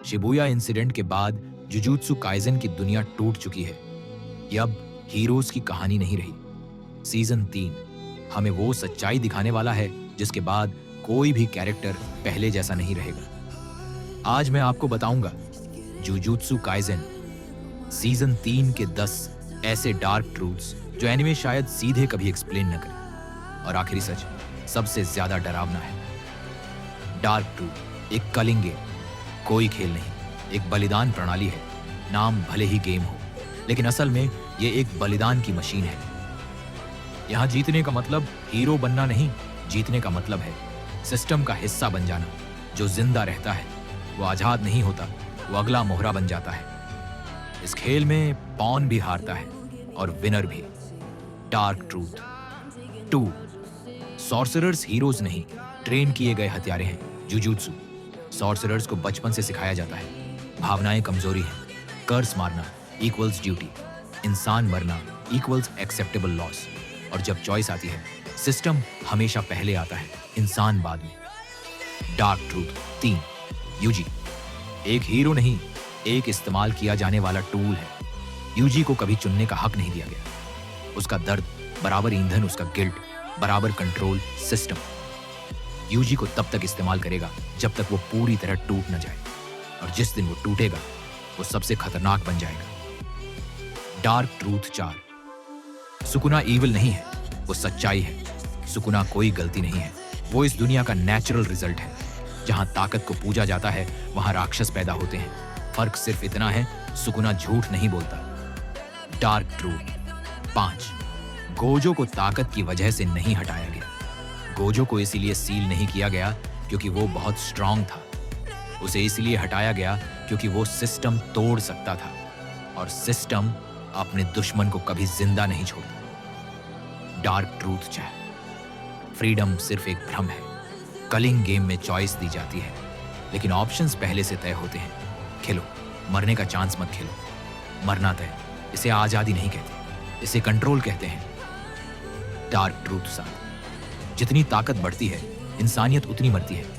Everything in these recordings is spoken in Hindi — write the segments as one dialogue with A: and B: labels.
A: शिबुया इंसिडेंट के बाद जुजुत्सु काइजन की दुनिया टूट चुकी है। ये अब हीरोज की कहानी नहीं रही। सीजन 3 हमें वो सच्चाई दिखाने वाला है जिसके बाद कोई भी कैरेक्टर पहले जैसा नहीं रहेगा। आज मैं आपको बताऊंगा जुजुत्सु काइजन सीजन 3 के 10 ऐसे डार्क ट्रूथ्स जो एनिमे शायद सीधे कभी एक्सप्लेन न करे। और आखिरी सच सबसे ज्यादा डरावना है। डार्क ट्रूथ, एक कलिंग गेम, कोई खेल नहीं, एक बलिदान प्रणाली है। नाम भले ही गेम हो, लेकिन असल में ये एक बलिदान की मशीन है। यहां जीतने का मतलब हीरो बनना नहीं, जीतने का मतलब है सिस्टम का हिस्सा बन जाना। जो जिंदा रहता है वो आजाद नहीं होता, वो अगला मोहरा बन जाता है। इस खेल में पॉन भी हारता है और विनर भी। डार्क ट्रूथ 2, सॉर्सरर्स हीरोज नहीं, ट्रेन किए गए हथियारे हैं। जुजुत्सु सॉर्सरर्स को बचपन से सिखाया जाता है भावनाएं कमजोरी हैं, कर्स मारना इक्वल्स ड्यूटी, इंसान मरना इक्वल्स एक्सेप्टेबल लॉस। और जब चॉइस आती है सिस्टम हमेशा पहले आता है, इंसान बाद में। डार्क ट्रूथ 3, यूजी एक हीरो नहीं, एक इस्तेमाल किया जाने वाला टूल है। यूजी को कभी चुनने का हक नहीं दिया गया। उसका दर्द बराबर ईंधन, उसका गिल्ट बराबर कंट्रोल सिस्टम। यूजी को तब तक इस्तेमाल करेगा जब तक वो पूरी तरह टूट न जाए, और जिस दिन वो टूटेगा वो सबसे खतरनाक बन जाएगा। डार्क ट्रूथ 4, सुकुना ईविल नहीं है, वो सच्चाई है। सुकुना कोई गलती नहीं है, वो इस दुनिया का नेचुरल रिजल्ट है। जहां ताकत को पूजा जाता है वहां राक्षस पैदा होते हैं। फर्क सिर्फ इतना है, सुकुना झूठ नहीं बोलता। डार्क ट्रूथ 5, गोजो को ताकत की वजह से नहीं हटाया गया। गोजो को इसीलिए सील नहीं किया गया क्योंकि वो बहुत स्ट्रांग था। उसे इसलिए हटाया गया क्योंकि वो सिस्टम तोड़ सकता था, और सिस्टम अपने दुश्मन को कभी जिंदा नहीं छोड़ता। डार्क ट्रूथ 6, फ्रीडम सिर्फ एक भ्रम है। कलिंग गेम में चॉइस दी जाती है, लेकिन ऑप्शंस पहले से तय होते हैं। खेलो, मरने का चांस मत खेलो। मरना तय, इसे आजादी नहीं कहते, इसे कंट्रोल कहते हैं। डार्क ट्रूथ 7, जितनी ताकत बढ़ती है इंसानियत उतनी मरती है।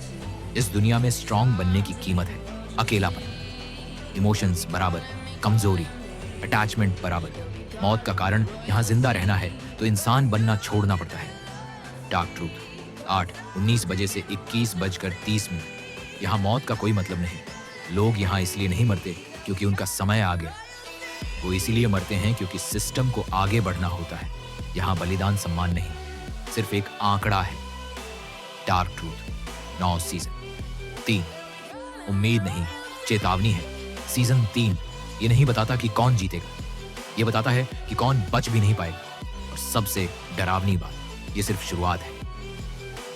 A: इस दुनिया में स्ट्रांग बनने की कीमत है अकेलापन। इमोशंस बराबर कमजोरी, अटैचमेंट बराबर मौत का कारण। यहां जिंदा रहना है तो इंसान बनना छोड़ना पड़ता है। डार्क ट्रूथ 8, 19 बजे से 21:30। यहां मौत का कोई मतलब नहीं। लोग यहां इसलिए नहीं मरते क्योंकि उनका समय आ गया, वो इसीलिए मरते हैं क्योंकि सिस्टम को आगे बढ़ना होता है। यहां बलिदान सम्मान नहीं, सिर्फ एक आंकड़ा है। डार्क ट्रूथ 9, सीजन 3, उम्मीद नहीं, चेतावनी है। सीजन 3 ये नहीं बताता कि कौन जीतेगा, ये बताता है कि कौन बच भी नहीं पाएगा। और सबसे डरावनी बात, ये सिर्फ शुरुआत है।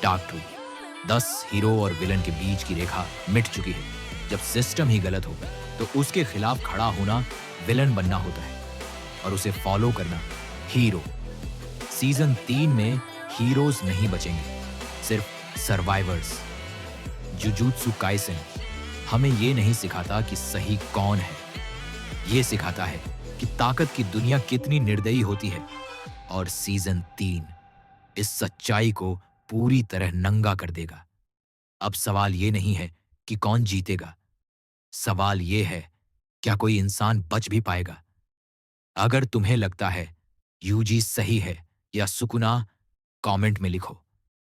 A: डार्क ट्रूथ 10, हीरो और विलन के बीच की रेखा मिट चुकी है। जब सिस्टम ही गलत हो तो उसके खिलाफ खड़ा होना विलन बनना होता है, और उसे फॉलो करना हीरो। सीजन 3 में हीरोज नहीं बचेंगे, सिर्फ सर्वाइवर्स। जुजुत्सु काइसेन हमें ये नहीं सिखाता कि सही कौन है, ये सिखाता है कि ताकत की दुनिया कितनी निर्दयी होती है। और सीजन 3 इस सच्चाई को पूरी तरह नंगा कर देगा। अब सवाल ये नहीं है कि कौन जीतेगा, सवाल ये है क्या कोई इंसान बच भी पाएगा। अगर तुम्हें लगता है यूजी सही है या सुकुना, कमेंट में लिखो।